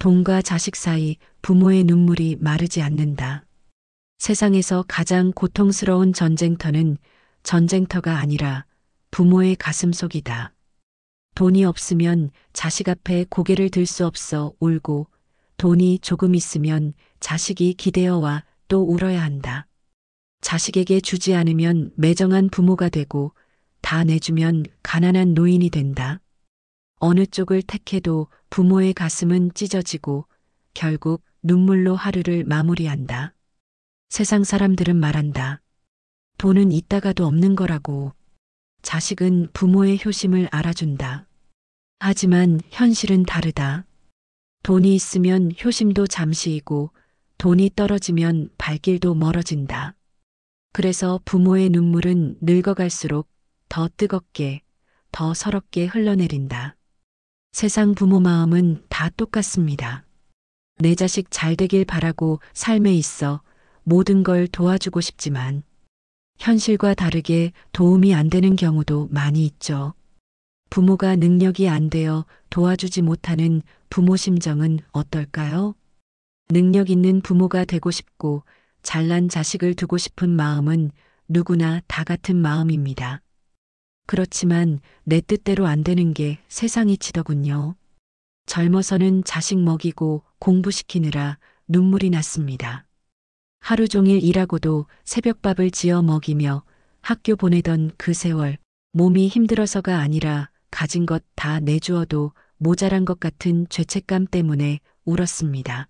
돈과 자식 사이 부모의 눈물이 마르지 않는다. 세상에서 가장 고통스러운 전쟁터는 전쟁터가 아니라 부모의 가슴속이다. 돈이 없으면 자식 앞에 고개를 들 수 없어 울고, 돈이 조금 있으면 자식이 기대어와 또 울어야 한다. 자식에게 주지 않으면 매정한 부모가 되고, 다 내주면 가난한 노인이 된다. 어느 쪽을 택해도 부모의 가슴은 찢어지고 결국 눈물로 하루를 마무리한다. 세상 사람들은 말한다. 돈은 있다가도 없는 거라고. 자식은 부모의 효심을 알아준다. 하지만 현실은 다르다. 돈이 있으면 효심도 잠시이고 돈이 떨어지면 발길도 멀어진다. 그래서 부모의 눈물은 늙어갈수록 더 뜨겁게, 더 서럽게 흘러내린다. 세상 부모 마음은 다 똑같습니다. 내 자식 잘 되길 바라고 삶에 있어 모든 걸 도와주고 싶지만 현실과 다르게 도움이 안 되는 경우도 많이 있죠. 부모가 능력이 안 되어 도와주지 못하는 부모 심정은 어떨까요? 능력 있는 부모가 되고 싶고 잘난 자식을 두고 싶은 마음은 누구나 다 같은 마음입니다. 그렇지만 내 뜻대로 안 되는 게 세상이치더군요. 젊어서는 자식 먹이고 공부시키느라 눈물이 났습니다. 하루 종일 일하고도 새벽밥을 지어 먹이며 학교 보내던 그 세월, 몸이 힘들어서가 아니라 가진 것 다 내주어도 모자란 것 같은 죄책감 때문에 울었습니다.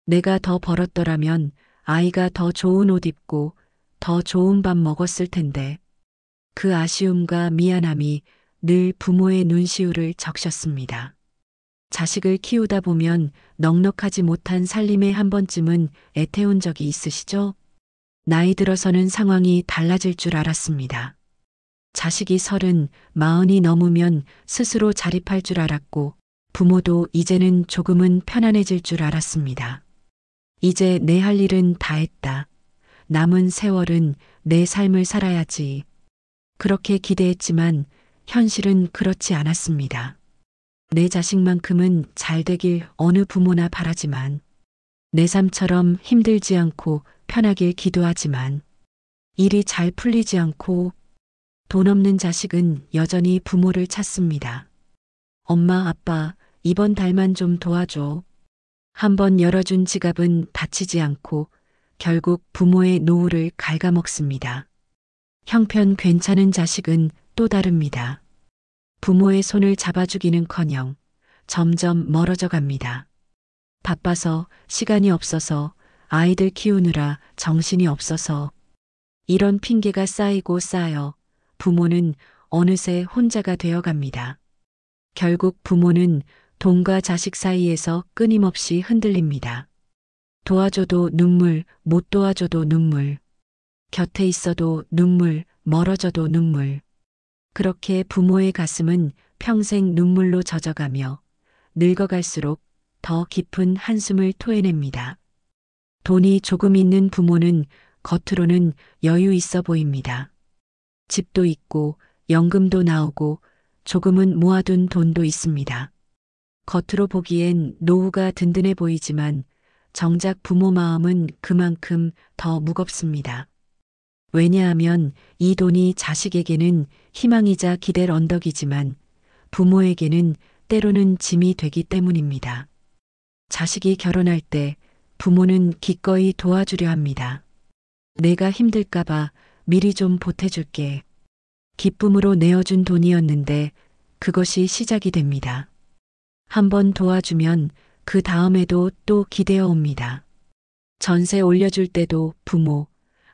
내가 더 벌었더라면 아이가 더 좋은 옷 입고 더 좋은 밥 먹었을 텐데. 그 아쉬움과 미안함이 늘 부모의 눈시울을 적셨습니다. 자식을 키우다 보면 넉넉하지 못한 살림에 한 번쯤은 애태운 적이 있으시죠? 나이 들어서는 상황이 달라질 줄 알았습니다. 자식이 30, 40이 넘으면 스스로 자립할 줄 알았고 부모도 이제는 조금은 편안해질 줄 알았습니다. 이제 내 할 일은 다 했다. 남은 세월은 내 삶을 살아야지. 그렇게 기대했지만 현실은 그렇지 않았습니다. 내 자식만큼은 잘 되길 어느 부모나 바라지만 내 삶처럼 힘들지 않고 편하길 기도하지만 일이 잘 풀리지 않고 돈 없는 자식은 여전히 부모를 찾습니다. 엄마, 아빠, 이번 달만 좀 도와줘. 한번 열어준 지갑은 닫히지 않고 결국 부모의 노후를 갉아먹습니다. 형편 괜찮은 자식은 또 다릅니다. 부모의 손을 잡아주기는커녕 점점 멀어져 갑니다. 바빠서, 시간이 없어서, 아이들 키우느라 정신이 없어서 이런 핑계가 쌓이고 쌓여 부모는 어느새 혼자가 되어 갑니다. 결국 부모는 돈과 자식 사이에서 끊임없이 흔들립니다. 도와줘도 눈물, 못 도와줘도 눈물. 곁에 있어도 눈물, 멀어져도 눈물. 그렇게 부모의 가슴은 평생 눈물로 젖어가며 늙어갈수록 더 깊은 한숨을 토해냅니다. 돈이 조금 있는 부모는 겉으로는 여유 있어 보입니다. 집도 있고 연금도 나오고 조금은 모아둔 돈도 있습니다. 겉으로 보기엔 노후가 든든해 보이지만 정작 부모 마음은 그만큼 더 무겁습니다. 왜냐하면 이 돈이 자식에게는 희망이자 기댈 언덕이지만 부모에게는 때로는 짐이 되기 때문입니다. 자식이 결혼할 때 부모는 기꺼이 도와주려 합니다. 내가 힘들까봐 미리 좀 보태줄게. 기쁨으로 내어준 돈이었는데 그것이 시작이 됩니다. 한번 도와주면 그 다음에도 또 기대어 옵니다. 전세 올려줄 때도 부모,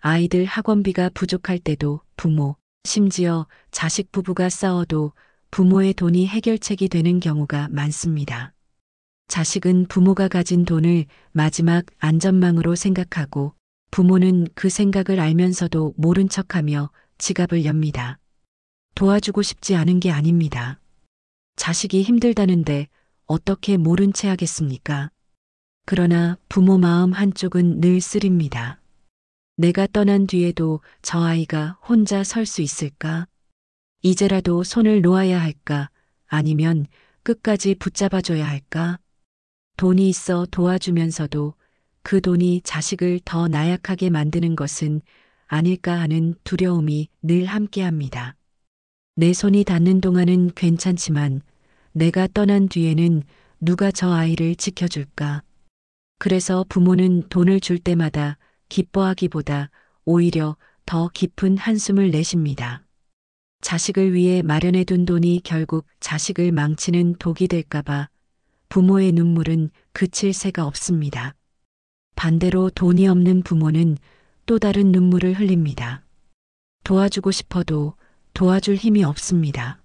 아이들 학원비가 부족할 때도 부모, 심지어 자식 부부가 싸워도 부모의 돈이 해결책이 되는 경우가 많습니다. 자식은 부모가 가진 돈을 마지막 안전망으로 생각하고 부모는 그 생각을 알면서도 모른 척하며 지갑을 엽니다. 도와주고 싶지 않은 게 아닙니다. 자식이 힘들다는데 어떻게 모른 채 하겠습니까? 그러나 부모 마음 한쪽은 늘 쓰립니다. 내가 떠난 뒤에도 저 아이가 혼자 설 수 있을까? 이제라도 손을 놓아야 할까? 아니면 끝까지 붙잡아줘야 할까? 돈이 있어 도와주면서도 그 돈이 자식을 더 나약하게 만드는 것은 아닐까 하는 두려움이 늘 함께합니다. 내 손이 닿는 동안은 괜찮지만 내가 떠난 뒤에는 누가 저 아이를 지켜줄까? 그래서 부모는 돈을 줄 때마다 기뻐하기보다 오히려 더 깊은 한숨을 내쉽니다. 자식을 위해 마련해둔 돈이 결국 자식을 망치는 독이 될까봐 부모의 눈물은 그칠 새가 없습니다. 반대로 돈이 없는 부모는 또 다른 눈물을 흘립니다. 도와주고 싶어도 도와줄 힘이 없습니다.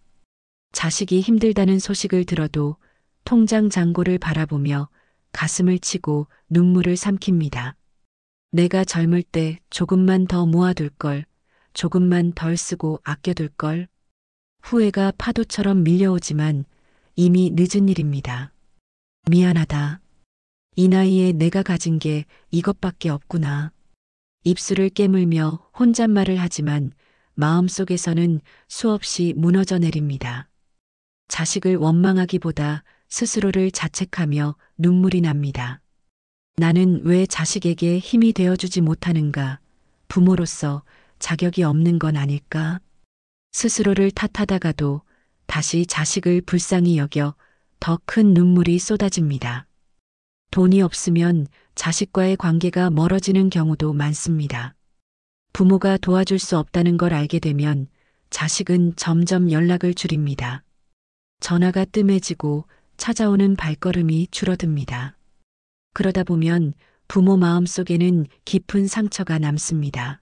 자식이 힘들다는 소식을 들어도 통장 잔고를 바라보며 가슴을 치고 눈물을 삼킵니다. 내가 젊을 때 조금만 더 모아둘 걸, 조금만 덜 쓰고 아껴둘 걸. 후회가 파도처럼 밀려오지만 이미 늦은 일입니다. 미안하다. 이 나이에 내가 가진 게 이것밖에 없구나. 입술을 깨물며 혼잣말을 하지만 마음속에서는 수없이 무너져 내립니다. 자식을 원망하기보다 스스로를 자책하며 눈물이 납니다. 나는 왜 자식에게 힘이 되어주지 못하는가? 부모로서 자격이 없는 건 아닐까? 스스로를 탓하다가도 다시 자식을 불쌍히 여겨 더 큰 눈물이 쏟아집니다. 돈이 없으면 자식과의 관계가 멀어지는 경우도 많습니다. 부모가 도와줄 수 없다는 걸 알게 되면 자식은 점점 연락을 줄입니다. 전화가 뜸해지고 찾아오는 발걸음이 줄어듭니다. 그러다 보면 부모 마음속에는 깊은 상처가 남습니다.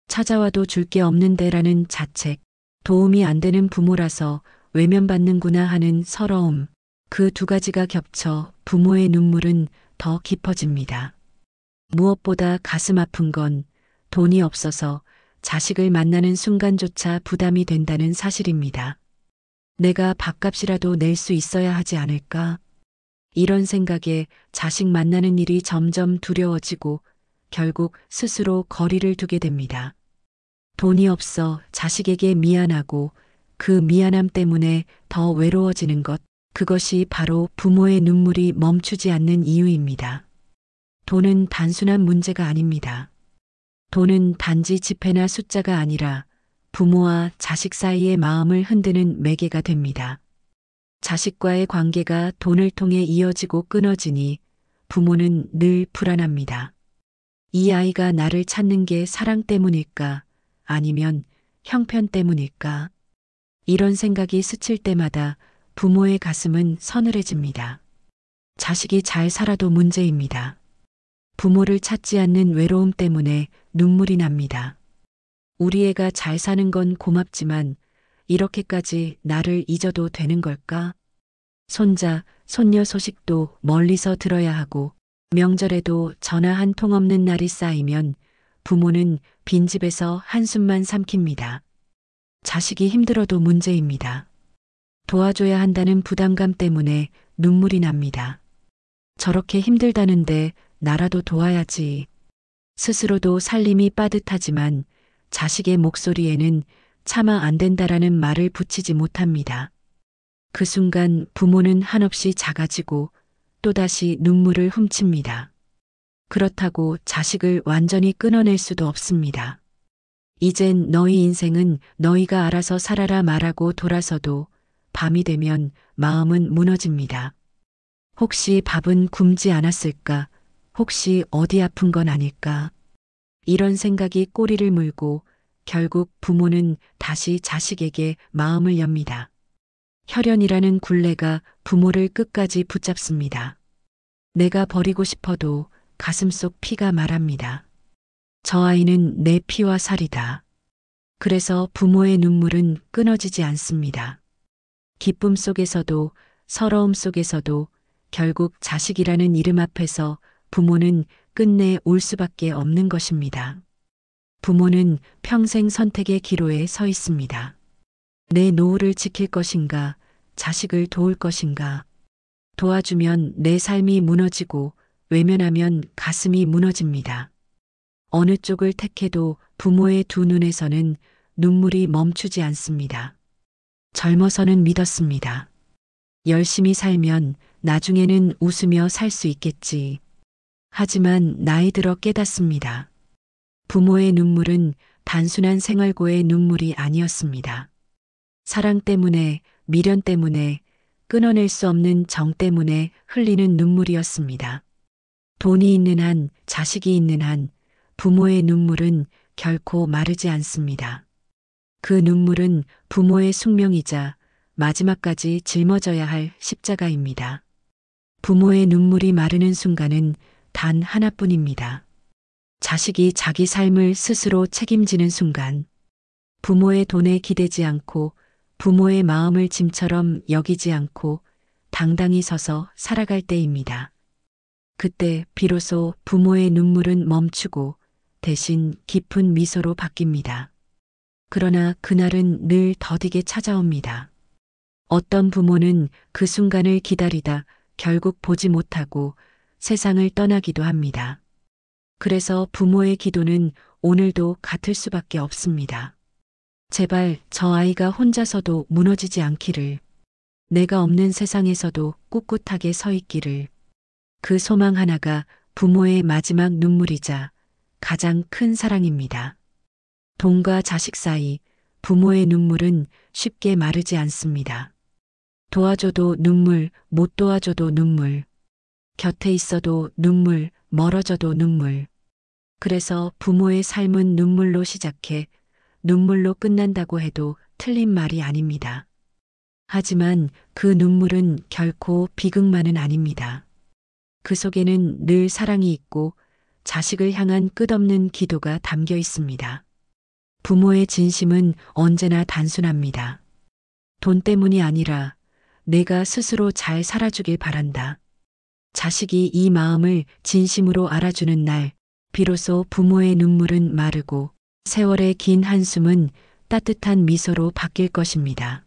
찾아와도 줄 게 없는데라는 자책, 도움이 안 되는 부모라서 외면받는구나 하는 서러움, 그 두 가지가 겹쳐 부모의 눈물은 더 깊어집니다. 무엇보다 가슴 아픈 건 돈이 없어서 자식을 만나는 순간조차 부담이 된다는 사실입니다. 내가 밥값이라도 낼 수 있어야 하지 않을까? 이런 생각에 자식 만나는 일이 점점 두려워지고 결국 스스로 거리를 두게 됩니다. 돈이 없어 자식에게 미안하고 그 미안함 때문에 더 외로워지는 것, 그것이 바로 부모의 눈물이 멈추지 않는 이유입니다. 돈은 단순한 문제가 아닙니다. 돈은 단지 지폐나 숫자가 아니라 부모와 자식 사이의 마음을 흔드는 매개가 됩니다. 자식과의 관계가 돈을 통해 이어지고 끊어지니 부모는 늘 불안합니다. 이 아이가 나를 찾는 게 사랑 때문일까? 아니면 형편 때문일까? 이런 생각이 스칠 때마다 부모의 가슴은 서늘해집니다. 자식이 잘 살아도 문제입니다. 부모를 찾지 않는 외로움 때문에 눈물이 납니다. 우리 애가 잘 사는 건 고맙지만 이렇게까지 나를 잊어도 되는 걸까? 손자, 손녀 소식도 멀리서 들어야 하고 명절에도 전화 한 통 없는 날이 쌓이면 부모는 빈집에서 한숨만 삼킵니다. 자식이 힘들어도 문제입니다. 도와줘야 한다는 부담감 때문에 눈물이 납니다. 저렇게 힘들다는데 나라도 도와야지. 스스로도 살림이 빠듯하지만 자식의 목소리에는 차마 안 된다라는 말을 붙이지 못합니다. 그 순간 부모는 한없이 작아지고 또다시 눈물을 훔칩니다. 그렇다고 자식을 완전히 끊어낼 수도 없습니다. 이젠 너희 인생은 너희가 알아서 살아라 말하고 돌아서도 밤이 되면 마음은 무너집니다. 혹시 밥은 굶지 않았을까? 혹시 어디 아픈 건 아닐까? 이런 생각이 꼬리를 물고 결국 부모는 다시 자식에게 마음을 엽니다. 혈연이라는 굴레가 부모를 끝까지 붙잡습니다. 내가 버리고 싶어도 가슴속 피가 말합니다. 저 아이는 내 피와 살이다. 그래서 부모의 눈물은 끊어지지 않습니다. 기쁨 속에서도 서러움 속에서도 결국 자식이라는 이름 앞에서 부모는 끝내 울 수밖에 없는 것입니다. 부모는 평생 선택의 기로에 서 있습니다. 내 노후를 지킬 것인가, 자식을 도울 것인가. 도와주면 내 삶이 무너지고 외면하면 가슴이 무너집니다. 어느 쪽을 택해도 부모의 두 눈에서는 눈물이 멈추지 않습니다. 젊어서는 믿었습니다. 열심히 살면 나중에는 웃으며 살 수 있겠지. 하지만 나이 들어 깨닫습니다. 부모의 눈물은 단순한 생활고의 눈물이 아니었습니다. 사랑 때문에, 미련 때문에, 끊어낼 수 없는 정 때문에 흘리는 눈물이었습니다. 돈이 있는 한, 자식이 있는 한, 부모의 눈물은 결코 마르지 않습니다. 그 눈물은 부모의 숙명이자 마지막까지 짊어져야 할 십자가입니다. 부모의 눈물이 마르는 순간은 단 하나뿐입니다. 자식이 자기 삶을 스스로 책임지는 순간, 부모의 돈에 기대지 않고 부모의 마음을 짐처럼 여기지 않고 당당히 서서 살아갈 때입니다. 그때 비로소 부모의 눈물은 멈추고 대신 깊은 미소로 바뀝니다. 그러나 그날은 늘 더디게 찾아옵니다. 어떤 부모는 그 순간을 기다리다 결국 보지 못하고 세상을 떠나기도 합니다. 그래서 부모의 기도는 오늘도 같을 수밖에 없습니다. 제발 저 아이가 혼자서도 무너지지 않기를, 내가 없는 세상에서도 꿋꿋하게 서 있기를. 그 소망 하나가 부모의 마지막 눈물이자 가장 큰 사랑입니다. 돈과 자식 사이 부모의 눈물은 쉽게 마르지 않습니다. 도와줘도 눈물, 못 도와줘도 눈물. 곁에 있어도 눈물, 멀어져도 눈물. 그래서 부모의 삶은 눈물로 시작해 눈물로 끝난다고 해도 틀린 말이 아닙니다. 하지만 그 눈물은 결코 비극만은 아닙니다. 그 속에는 늘 사랑이 있고 자식을 향한 끝없는 기도가 담겨 있습니다. 부모의 진심은 언제나 단순합니다. 돈 때문이 아니라 내가 스스로 잘 살아주길 바란다. 자식이 이 마음을 진심으로 알아주는 날, 비로소 부모의 눈물은 마르고 세월의 긴 한숨은 따뜻한 미소로 바뀔 것입니다.